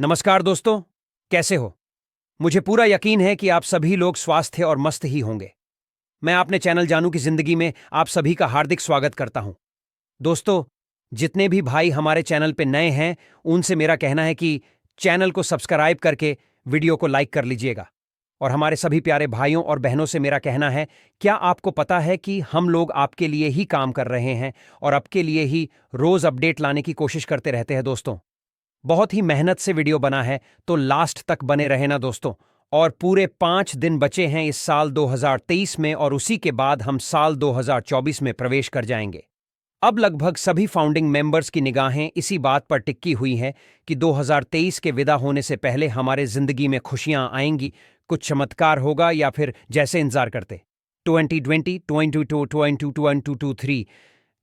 नमस्कार दोस्तों, कैसे हो? मुझे पूरा यकीन है कि आप सभी लोग स्वस्थ और मस्त ही होंगे। मैं अपने चैनल जानू की जिंदगी में आप सभी का हार्दिक स्वागत करता हूं। दोस्तों, जितने भी भाई हमारे चैनल पे नए हैं, उनसे मेरा कहना है कि चैनल को सब्सक्राइब करके वीडियो को लाइक कर लीजिएगा। और हमारे सभी प्यारे भाइयों और बहनों से मेरा कहना है, क्या आपको पता है कि हम लोग आपके लिए ही काम कर रहे हैं और आपके लिए ही रोज अपडेट लाने की कोशिश करते रहते हैं दोस्तों। बहुत ही मेहनत से वीडियो बना है, तो लास्ट तक बने रहे ना दोस्तों। और पूरे 5 दिन बचे हैं इस साल 2023 में, और उसी के बाद हम साल 2024 में प्रवेश कर जाएंगे। अब लगभग सभी फाउंडिंग मेंबर्स की निगाहें इसी बात पर टिकी हुई हैं कि 2023 के विदा होने से पहले हमारे जिंदगी में खुशियां आएंगी, कुछ चमत्कार होगा, या फिर जैसे इंतजार करते 2020, 2022, 2023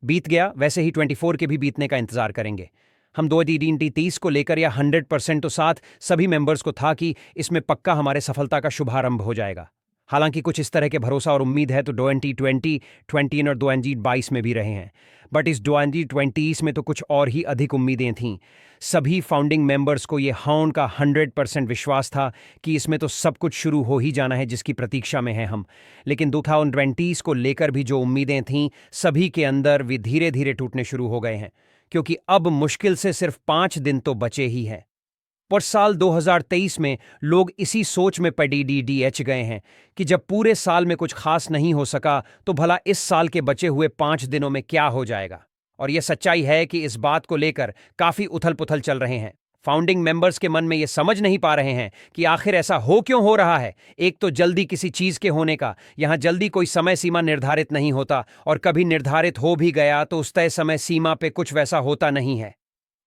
बीत गया, वैसे ही 24 के भी बीतने का इंतजार करेंगे। हम 2030 को लेकर या 100% तो साथ सभी मेंबर्स को था कि इसमें पक्का हमारे सफलता का शुभारंभ हो जाएगा। हालांकि कुछ इस तरह के भरोसा और उम्मीद है तो 2020, 20 और 2022 में भी रहे हैं। बट इस 2020 में तो कुछ और ही अधिक उम्मीदें थीं। सभी फाउंडिंग मेंबर्स को ये हाउन का 100% विश्वास था कि इसमें तो सब कुछ शुरू हो ही जाना है, जिसकी प्रतीक्षा में हैं हम। लेकिन 2020 को लेकर भी जो उम्मीदें थीं, सभी के अंदर वे धीरे धीरे टूटने शुरू हो गए हैं, क्योंकि अब मुश्किल से सिर्फ 5 दिन तो बचे ही हैं। पर साल 2023 में लोग इसी सोच में पड़ीडीएच गए हैं कि जब पूरे साल में कुछ खास नहीं हो सका, तो भला इस साल के बचे हुए 5 दिनों में क्या हो जाएगा। और यह सच्चाई है कि इस बात को लेकर काफी उथल पुथल चल रहे हैं। फाउंडिंग मेंबर्स के मन में यह समझ नहीं पा रहे हैं कि आखिर ऐसा हो क्यों हो रहा है। एक तो जल्दी किसी चीज के होने का, यहां जल्दी कोई समय सीमा निर्धारित नहीं होता, और कभी निर्धारित हो भी गया तो उस तय समय सीमा पे कुछ वैसा होता नहीं है।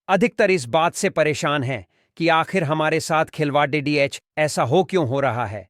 अधिकतर इस बात से परेशान हैं कि आखिर हमारे साथ खिलवाड़ डीएच ऐसा हो क्यों हो रहा है,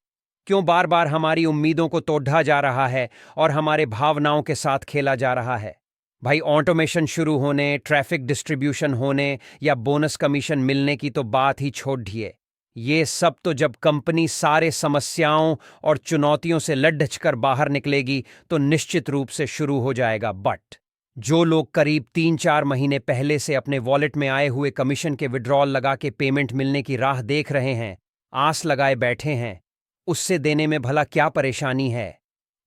क्यों बार बार हमारी उम्मीदों को तोड़ा जा रहा है और हमारे भावनाओं के साथ खेला जा रहा है। भाई, ऑटोमेशन शुरू होने, ट्रैफिक डिस्ट्रीब्यूशन होने या बोनस कमीशन मिलने की तो बात ही छोड़ दिए। ये सब तो जब कंपनी सारे समस्याओं और चुनौतियों से लड़झ कर बाहर निकलेगी तो निश्चित रूप से शुरू हो जाएगा। बट जो लोग करीब 3-4 महीने पहले से अपने वॉलेट में आए हुए कमीशन के विड्रॉल लगा के पेमेंट मिलने की राह देख रहे हैं, आस लगाए बैठे हैं, उससे देने में भला क्या परेशानी है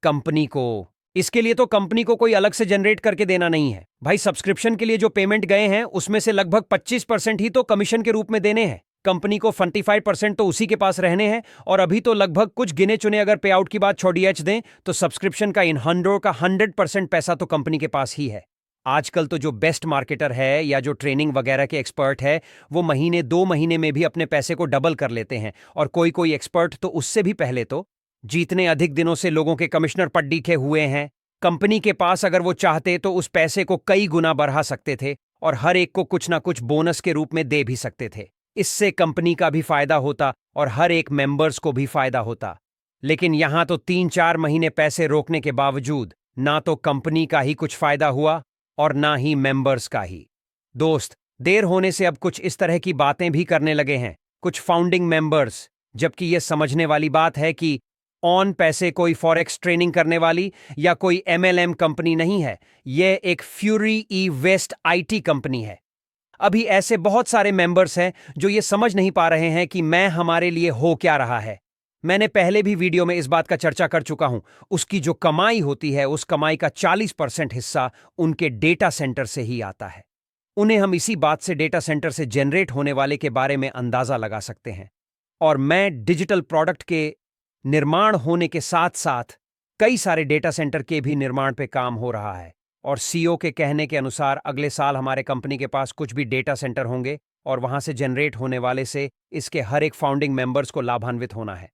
कंपनी को? इसके लिए तो कंपनी को कोई अलग से जनरेट करके देना नहीं है भाई। सब्सक्रिप्शन के लिए जो पेमेंट गए हैं, उसमें से लगभग 25% ही तो कमीशन के रूप में देने हैं। कंपनी को 45% तो उसी के पास रहने हैं, और अभी तो लगभग कुछ गिने चुने अगर पे आउट की बात छोड़िए दें, तो सब्सक्रिप्शन का इन 100% पैसा तो कंपनी के पास ही है। आजकल तो जो बेस्ट मार्केटर है या जो ट्रेनिंग वगैरह के एक्सपर्ट है, वो महीने 2 महीने में भी अपने पैसे को डबल कर लेते हैं, और कोई कोई एक्सपर्ट तो उससे भी पहले तो जीतने अधिक दिनों से लोगों के कमिश्नर पट्टीखे हुए हैं। कंपनी के पास अगर वो चाहते तो उस पैसे को कई गुना बढ़ा सकते थे, और हर एक को कुछ ना कुछ बोनस के रूप में दे भी सकते थे। इससे कंपनी का भी फायदा होता और हर एक मेंबर्स को भी फायदा होता। लेकिन यहां तो 3-4 महीने पैसे रोकने के बावजूद ना तो कंपनी का ही कुछ फायदा हुआ और ना ही मेंबर्स का ही। दोस्त, देर होने से अब कुछ इस तरह की बातें भी करने लगे हैं कुछ फाउंडिंग मेंबर्स, जबकि यह समझने वाली बात है कि ऑन पैसे कोई फॉरेक्स ट्रेनिंग करने वाली या कोई एमएलएम कंपनी नहीं है। यह एक फ्यूरी ई वेस्ट आईटी कंपनी है। अभी ऐसे बहुत सारे मेंबर्स हैं जो ये समझ नहीं पा रहे हैं कि मैं हमारे लिए हो क्या रहा है। मैंने पहले भी वीडियो में इस बात का चर्चा कर चुका हूं। उसकी जो कमाई होती है, उस कमाई का 40% हिस्सा उनके डेटा सेंटर से ही आता है। उन्हें हम इसी बात से डेटा सेंटर से जनरेट होने वाले के बारे में अंदाजा लगा सकते हैं। और मैं डिजिटल प्रोडक्ट के निर्माण होने के साथ साथ कई सारे डेटा सेंटर के भी निर्माण पे काम हो रहा है, और सीईओ के कहने के अनुसार अगले साल हमारे कंपनी के पास कुछ भी डेटा सेंटर होंगे, और वहां से जनरेट होने वाले से इसके हर एक फाउंडिंग मेंबर्स को लाभान्वित होना है।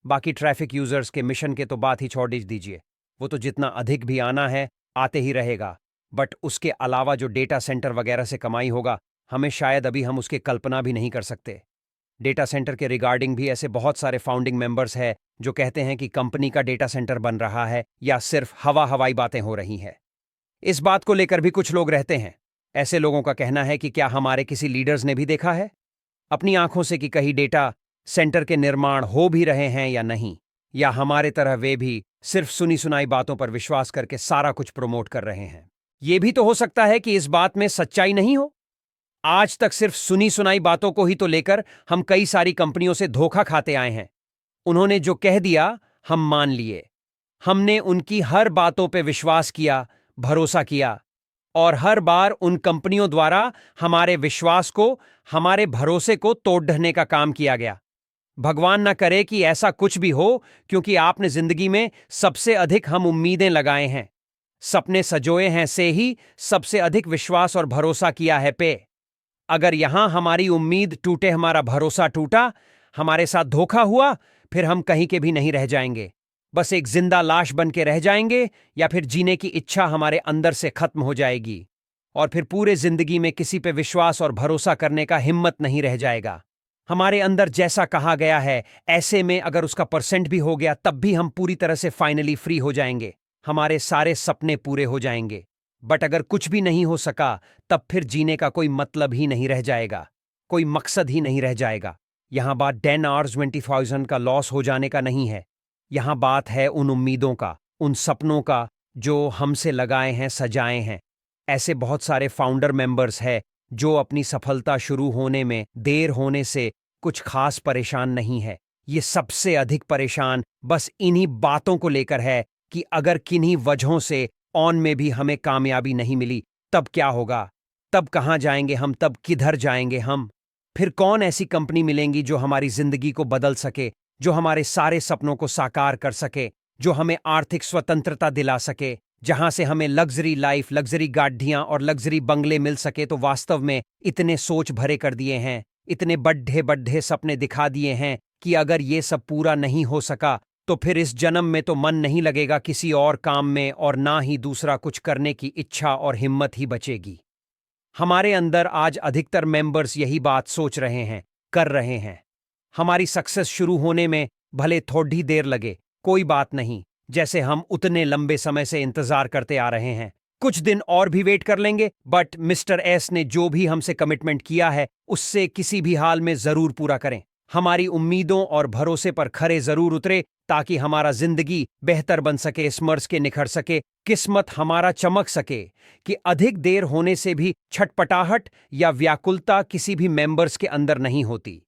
बाकी ट्रैफिक यूजर्स के मिशन के तो बात ही छोड़ दीजिए, वो तो जितना अधिक भी आना है आते ही रहेगा। बट उसके अलावा जो डेटा सेंटर वगैरह से कमाई होगा, हमें शायद अभी हम उसकी कल्पना भी नहीं कर सकते। डेटा सेंटर के रिगार्डिंग भी ऐसे बहुत सारे फाउंडिंग मेंबर्स हैं जो कहते हैं कि कंपनी का डेटा सेंटर बन रहा है या सिर्फ हवाई बातें हो रही हैं। इस बात को लेकर भी कुछ लोग रहते हैं। ऐसे लोगों का कहना है कि क्या हमारे किसी लीडर्स ने भी देखा है अपनी आंखों से कि कहीं डेटा सेंटर के निर्माण हो भी रहे हैं या नहीं, या हमारे तरह वे भी सिर्फ सुनी सुनाई बातों पर विश्वास करके सारा कुछ प्रमोट कर रहे हैं। यह भी तो हो सकता है कि इस बात में सच्चाई नहीं हो। आज तक सिर्फ सुनी सुनाई बातों को ही तो लेकर हम कई सारी कंपनियों से धोखा खाते आए हैं। उन्होंने जो कह दिया हम मान लिए। हमने उनकी हर बातों पे विश्वास किया, भरोसा किया और हर बार उन कंपनियों द्वारा हमारे विश्वास को, हमारे भरोसे को तोड़ ढहने का काम किया गया। भगवान ना करे कि ऐसा कुछ भी हो, क्योंकि आपने जिंदगी में सबसे अधिक हम उम्मीदें लगाए हैं, सपने सजोए हैं से ही सबसे अधिक विश्वास और भरोसा किया है पे। अगर यहां हमारी उम्मीद टूटे, हमारा भरोसा टूटा, हमारे साथ धोखा हुआ, फिर हम कहीं के भी नहीं रह जाएंगे। बस एक जिंदा लाश बन के रह जाएंगे या फिर जीने की इच्छा हमारे अंदर से खत्म हो जाएगी और फिर पूरे जिंदगी में किसी पे विश्वास और भरोसा करने का हिम्मत नहीं रह जाएगा। हमारे अंदर जैसा कहा गया है, ऐसे में अगर उसका परसेंट भी हो गया तब भी हम पूरी तरह से फाइनली फ्री हो जाएंगे, हमारे सारे सपने पूरे हो जाएंगे। बट अगर कुछ भी नहीं हो सका, तब फिर जीने का कोई मतलब ही नहीं रह जाएगा, कोई मकसद ही नहीं रह जाएगा। यहां बात 10 आवर्स 20,000 का लॉस हो जाने का नहीं है। यहां बात है उन उम्मीदों का, उन सपनों का जो हमसे लगाए हैं, सजाए हैं। ऐसे बहुत सारे फाउंडर मेंबर्स हैं जो अपनी सफलता शुरू होने में देर होने से कुछ खास परेशान नहीं है। ये सबसे अधिक परेशान बस इन्हीं बातों को लेकर है कि अगर किन्हीं वजहों से ऑन में भी हमें कामयाबी नहीं मिली, तब क्या होगा, तब कहाँ जाएंगे हम, तब किधर जाएंगे हम, फिर कौन ऐसी कंपनी मिलेंगी जो हमारी जिंदगी को बदल सके, जो हमारे सारे सपनों को साकार कर सके, जो हमें आर्थिक स्वतंत्रता दिला सके, जहां से हमें लग्जरी लाइफ, लग्जरी गाड़ियां और लग्जरी बंगले मिल सके। तो वास्तव में इतने सोच भरे कर दिए हैं, इतने बड्ढे बड्ढे सपने दिखा दिए हैं कि अगर ये सब पूरा नहीं हो सका तो फिर इस जन्म में तो मन नहीं लगेगा किसी और काम में और ना ही दूसरा कुछ करने की इच्छा और हिम्मत ही बचेगी। हमारे अंदर आज अधिकतर मेंबर्स यही बात सोच रहे हैं, कर रहे हैं। हमारी सक्सेस शुरू होने में भले थोड़ी देर लगे, कोई बात नहीं, जैसे हम उतने लंबे समय से इंतजार करते आ रहे हैं। कुछ दिन और भी वेट कर लेंगे, बट मिस्टर एस ने जो भी हमसे कमिटमेंट किया है उससे किसी भी हाल में जरूर पूरा करें। हमारी उम्मीदों और भरोसे पर खरे जरूर उतरे ताकि हमारा जिंदगी बेहतर बन सके, स्मर्श के निखर सके, किस्मत हमारा चमक सके कि अधिक देर होने से भी छटपटाहट या व्याकुलता किसी भी मेंबर्स के अंदर नहीं होती।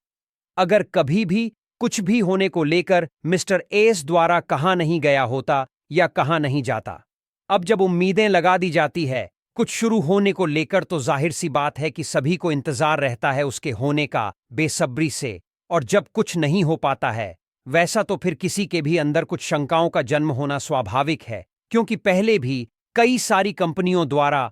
अगर कभी भी कुछ भी होने को लेकर मिस्टर एस द्वारा कहा नहीं गया होता या कहा नहीं जाता, अब जब उम्मीदें लगा दी जाती है कुछ शुरू होने को लेकर, तो जाहिर सी बात है कि सभी को इंतजार रहता है उसके होने का बेसब्री से। और जब कुछ नहीं हो पाता है वैसा, तो फिर किसी के भी अंदर कुछ शंकाओं का जन्म होना स्वाभाविक है, क्योंकि पहले भी कई सारी कंपनियों द्वारा